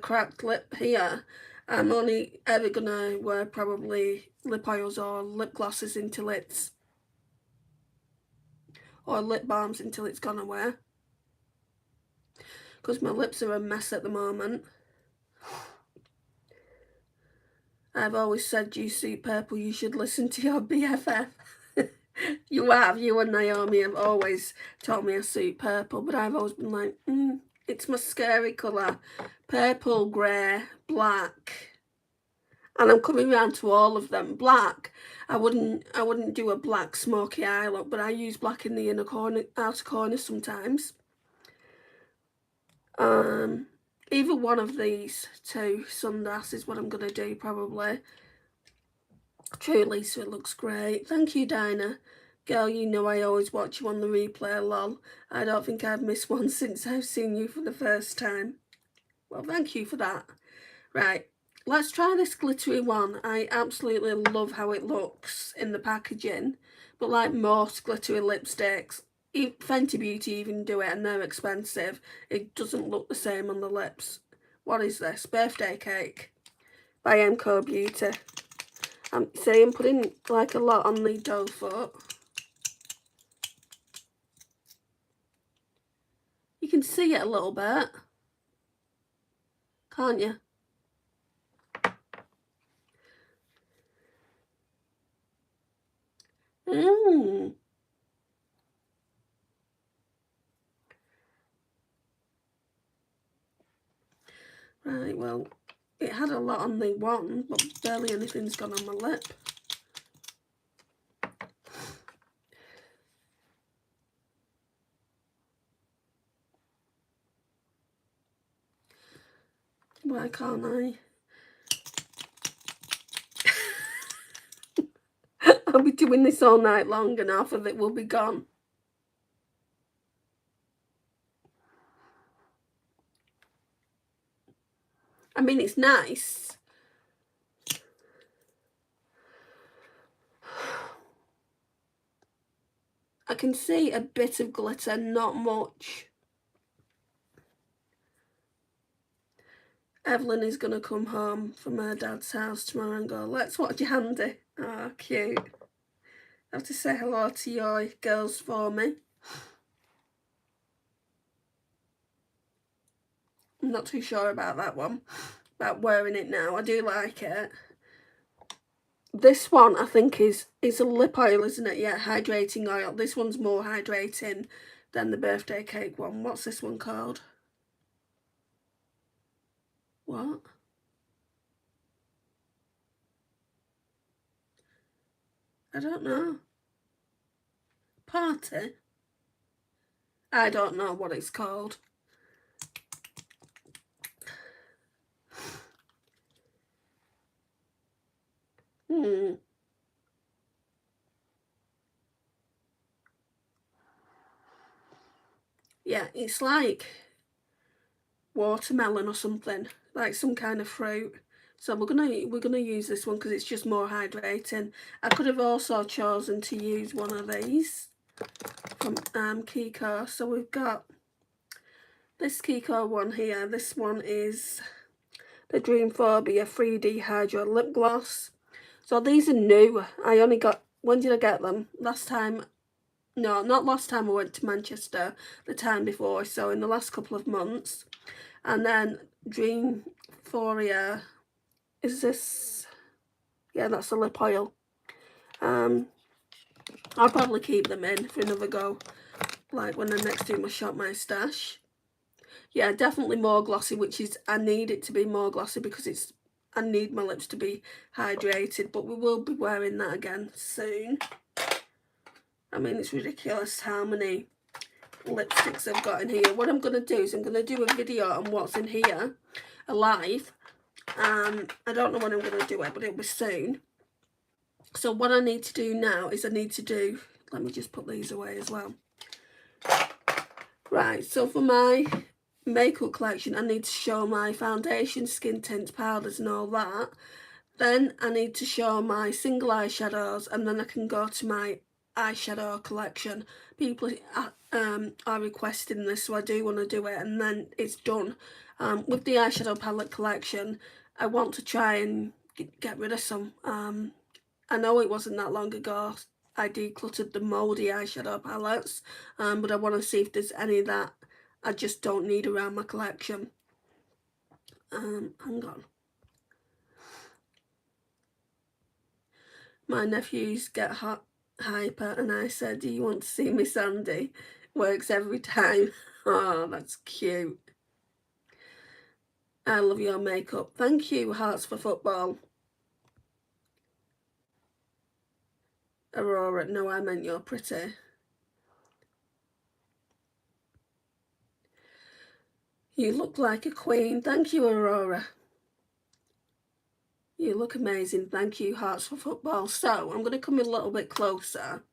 [SPEAKER 1] cracked lip here, I'm only ever gonna wear probably lip oils or lip glosses until it's, or lip balms until it's gone away. Because my lips are a mess at the moment. I've always said, you see purple, you should listen to your BFF. You and Naomi have always told me I suit purple, but I've always been like, it's my scary colour. Purple, grey, black. And I'm coming around to all of them. Black, I wouldn't do a black smoky eye look, but I use black in the outer corner sometimes. Either one of these 2 Sundas is what I'm going to do probably. True, Lisa, it looks great. Thank you, Dinah. Girl, you know I always watch you on the replay, lol. I don't think I've missed one since I've seen you for the first time. Well, thank you for that. Right, let's try this glittery one. I absolutely love how it looks in the packaging. But like most glittery lipsticks, Fenty Beauty even do it and they're expensive. It doesn't look the same on the lips. What is this? Birthday Cake by MCO Beauty. I'm putting like a lot on the doe foot. You can see it a little bit, can't you? Right, well, it had a lot on the one, but barely anything's gone on my lip. Why can't I? I'll be doing this all night long and half of it will be gone. I mean, it's nice. I can see a bit of glitter, not much. Evelyn is going to come home from her dad's house tomorrow and go, let's watch Handy. Oh, cute. I have to say hello to your girls for me. I'm not too sure about that one, about wearing it now. I do like it. This one, I think, is a lip oil, isn't it? Yeah, hydrating oil. This one's more hydrating than the birthday cake one. What's this one called? What? I don't know. Party? I don't know what it's called. Yeah, it's like watermelon or something, like some kind of fruit. So we're gonna use this one because it's just more hydrating. I could have also chosen to use one of these from Kiko. So we've got this Kiko one here. This one is the Dreamphobia 3D Hydro Lip Gloss. So these are new. I only got, when did I get them? Last time, no, not last time I went to Manchester, the time before, so in the last couple of months. And then Dreamphobia, is this, yeah, that's a lip oil. I'll probably keep them in for another go, like when I next do my Shop My Stash. Yeah, definitely more glossy, which is, I need it to be more glossy because it's, I need my lips to be hydrated, but we will be wearing that again soon. I mean, it's ridiculous how many lipsticks I've got in here. What I'm going to do is I'm going to do a video on what's in here, a live. I don't know when I'm going to do it, but it'll be soon. So what I need to do now is I need to do, let me just put these away as well. Right, so for my makeup collection, I need to show my foundation, skin tints, powders and all that. Then I need to show my single eyeshadows, and then I can go to my eyeshadow collection. People are requesting this, so I do want to do it, and then it's done. With the eyeshadow palette collection, I want to try and get rid of some. I know it wasn't that long ago I decluttered the mouldy eyeshadow palettes, but I want to see if there's any that I just don't need around my collection. Hang on. My nephews get hyper and I said, do you want to see Miss Sandy? Works every time. Oh, that's cute. I love your makeup. Thank you, Hearts for Football. Aurora, no, I meant you're pretty. You look like a queen. Thank you, Aurora. You look amazing. Thank you, Hearts for Football. So, I'm going to come a little bit closer.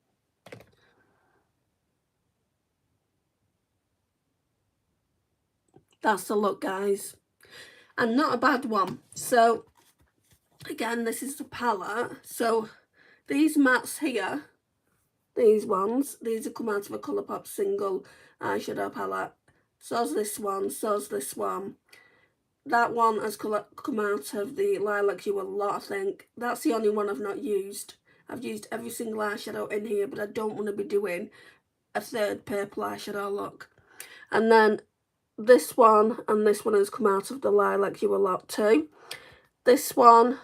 [SPEAKER 1] That's the look, guys. And not a bad one. So, again, this is the palette. So, these mattes here, these ones, these have come out of a Colourpop single eyeshadow palette. So's this one, so's this one. That one has come out of the Lilac You a Lot, I think. That's the only one I've not used. I've used every single eyeshadow in here, but I don't want to be doing a third purple eyeshadow look. And then this one and this one has come out of the Lilac You a Lot too. This one,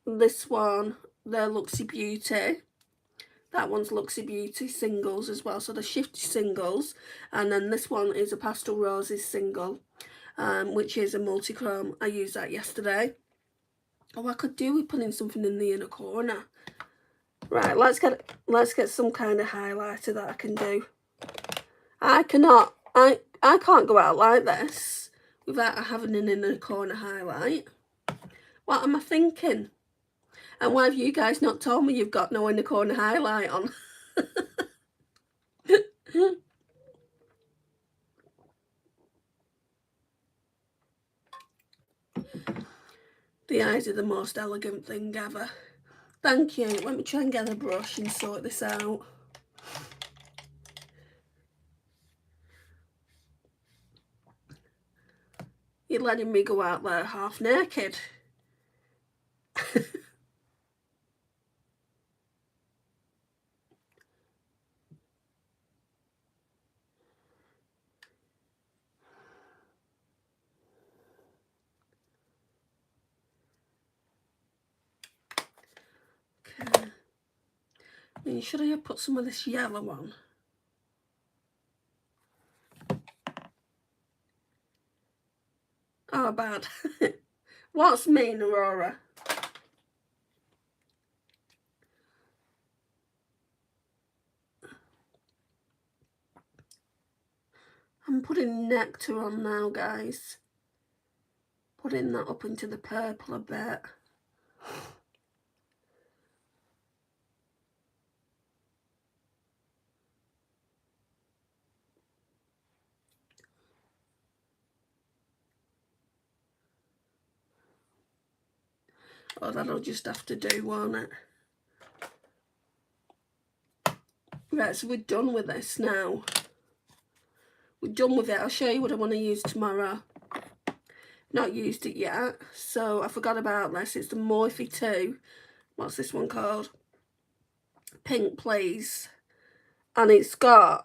[SPEAKER 1] they're Luxy Beauty. That one's Luxy Beauty singles as well, so the Shifty singles. And then this one is a Pastel Roses single, which is a multi-chrome. I used that yesterday. Oh, I could do with putting something in the inner corner. Right, let's get some kind of highlighter that I can do. I can't go out like this without having an inner corner highlight. What am I thinking? And why have you guys not told me you've got no inner corner highlight on? The eyes are the most elegant thing ever. Thank you. Let me try and get a brush and sort this out. You're letting me go out there half naked. Okay. I mean, should I have put some of this yellow on? Oh, bad. What's mean, Aurora? I'm putting nectar on now, guys. Putting that up into the purple a bit. Oh, that'll just have to do, won't it? Right, so we're done with this now. We're done with it. I'll show you what I want to use tomorrow. Not used it yet, so I forgot about this. It's the Morphe 2. What's this one called? Pink Please. And it's got...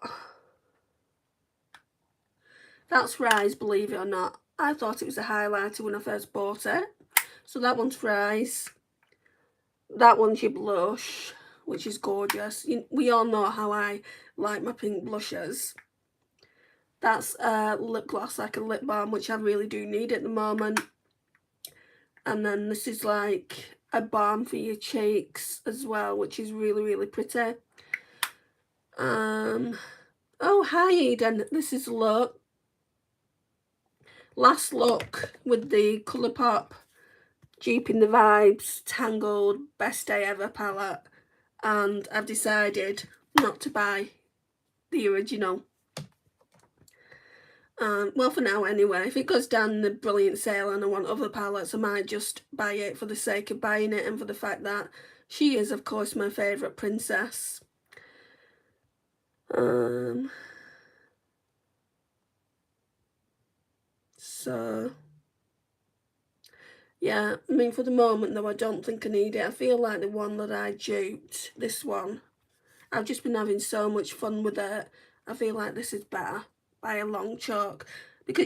[SPEAKER 1] That's Rise, believe it or not. I thought it was a highlighter when I first bought it. So that one's Rise. That one's your blush, which is gorgeous. We all know how I like my pink blushes. That's a lip gloss, like a lip balm, which I really do need at the moment. And then this is like a balm for your cheeks as well, which is really, really pretty. Oh, hi Eden. This is look. Last look with the Colourpop Duping the Vibes Tangled Best Day Ever palette. And I've decided not to buy the original. Well, for now anyway. If it goes down the brilliant sale and I want other palettes, I might just buy it for the sake of buying it and for the fact that she is, of course, my favourite princess. So, yeah, I mean, for the moment, though, I don't think I need it. I feel like the one that I duped, this one, I've just been having so much fun with it. I feel like this is better by a long chalk.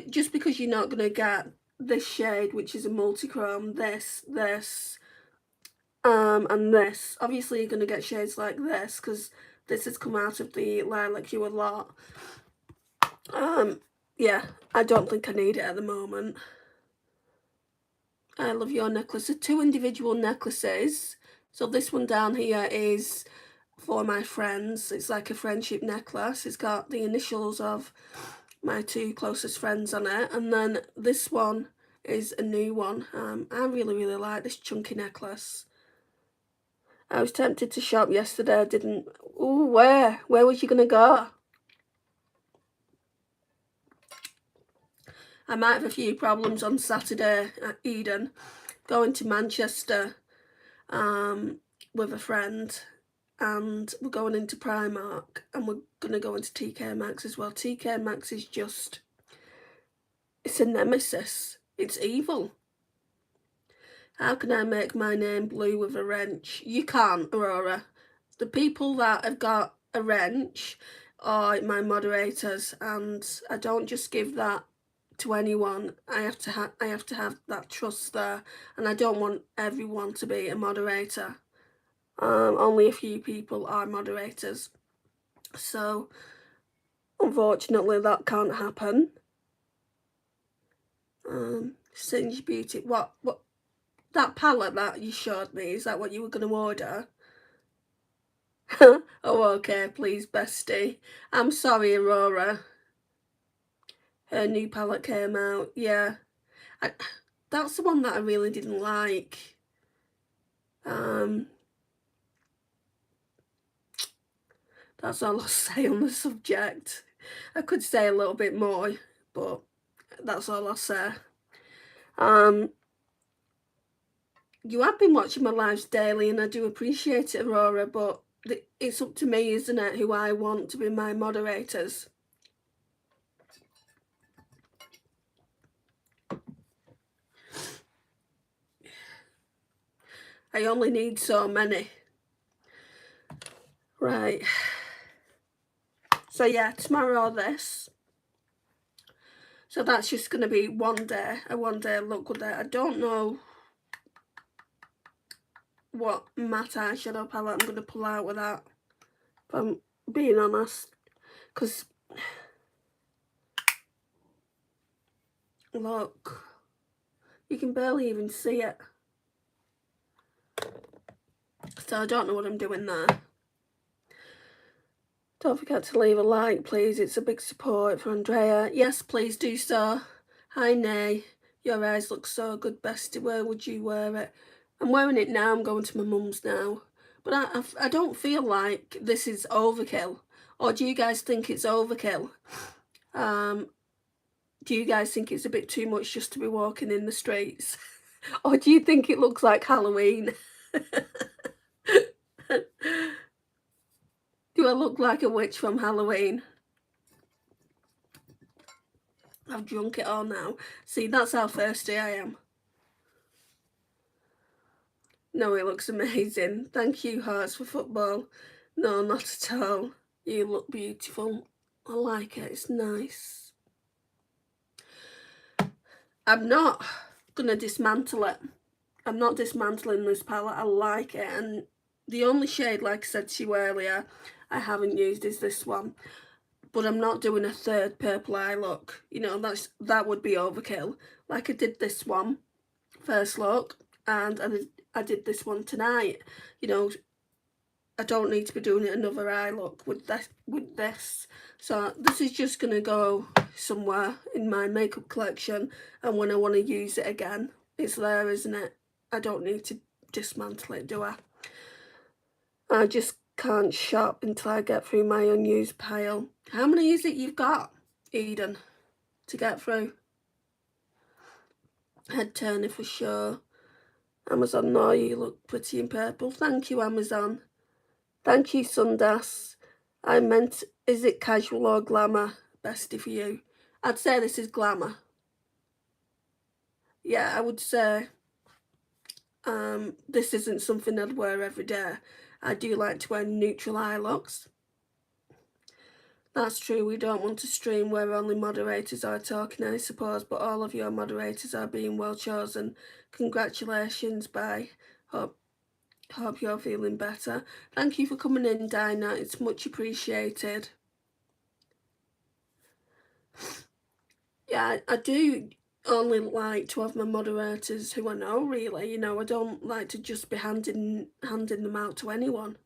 [SPEAKER 1] Just because you're not going to get this shade, which is a multi-chrome, this, and this. Obviously, you're going to get shades like this, because this has come out of the Lilac Hue a lot. Yeah, I don't think I need it at the moment. I love your necklace. So 2 individual necklaces. So this one down here is for my friends. It's like a friendship necklace. It's got the initials of my 2 closest friends on it. And then this one is a new one. I really, really like this chunky necklace. I was tempted to shop yesterday. I didn't. Ooh, where? Where was you going to go? I might have a few problems on Saturday at Eden. Going to Manchester with a friend. And we're going into Primark. And we're going to go into TK Maxx as well. TK Maxx is just... It's a nemesis. It's evil. How can I make my name blue with a wrench? You can't, Aurora. The people that have got a wrench are my moderators, and I don't just give that to anyone. I have to have that trust there, and I don't want everyone to be a moderator. Only a few people are moderators, so unfortunately that can't happen. Singe Beauty. What? That palette that you showed me, is that what you were going to order? Oh, okay, please, bestie. I'm sorry, Aurora. Her new palette came out, yeah. That's the one that I really didn't like. That's all I'll say on the subject. I could say a little bit more, but that's all I'll say. You have been watching my lives daily, and I do appreciate it, Aurora, but it's up to me, isn't it, who I want to be my moderators. I only need so many. Right. So yeah, tomorrow this. So that's just going to be a one day look good day. I don't know what matte eyeshadow palette I'm going to pull out with that, if I'm being honest, because look, you can barely even see it. So I don't know what I'm doing there. Don't forget to leave a like, please. It's a big support for Andrea. Yes, please do so. Hi, Nay. Your eyes look so good, bestie. Where would you wear it? I'm wearing it now. I'm going to my mum's now. But I don't feel like this is overkill. Or do you guys think it's overkill? Do you guys think it's a bit too much just to be walking in the streets? Or do you think it looks like Halloween? Do I look like a witch from Halloween? I've drunk it all now. See, that's how thirsty I am. No, it looks amazing. Thank you, Hearts for Football. No, not at all. You look beautiful. I like it. It's nice. I'm not going to dismantle it. I'm not dismantling this palette. I like it. And the only shade, like I said to you earlier, I haven't used is this one. But I'm not doing a third purple eye look. You know, that would be overkill. Like I did this one, first look, and I did this one tonight. You know, I don't need to be doing another eye look with this. So this is just going to go somewhere in my makeup collection, and when I want to use it again, it's there, isn't it? I don't need to dismantle it, do I? I just can't shop until I get through my unused pile. How many is it you've got, Eden, to get through? Head turner for sure. Amazon, no, you look pretty in purple. Thank you, Amazon. Thank you, Sundas. I meant, is it casual or glamour? Bestie for you. I'd say this is glamour. Yeah, I would say this isn't something I'd wear every day. I do like to wear neutral eye looks. That's true, we don't want to stream where only moderators are talking, I suppose, but all of your moderators are being well chosen. Congratulations, bye. Hope you're feeling better. Thank you for coming in, Dinah. It's much appreciated. Yeah, I do only like to have my moderators who I know, really. You know, I don't like to just be handing them out to anyone.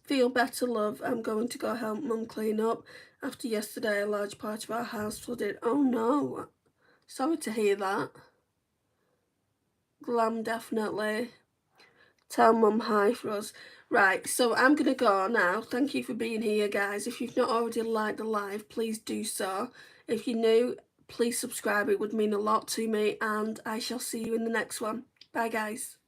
[SPEAKER 1] Feel better, love. I'm going to go help Mum clean up. After yesterday, a large part of our house flooded. Oh no. Sorry to hear that. Glam, definitely. Tell Mum hi for us. Right, so I'm going to go now. Thank you for being here, guys. If you've not already liked the live, please do so. If you're new, please subscribe. It would mean a lot to me, and I shall see you in the next one. Bye, guys.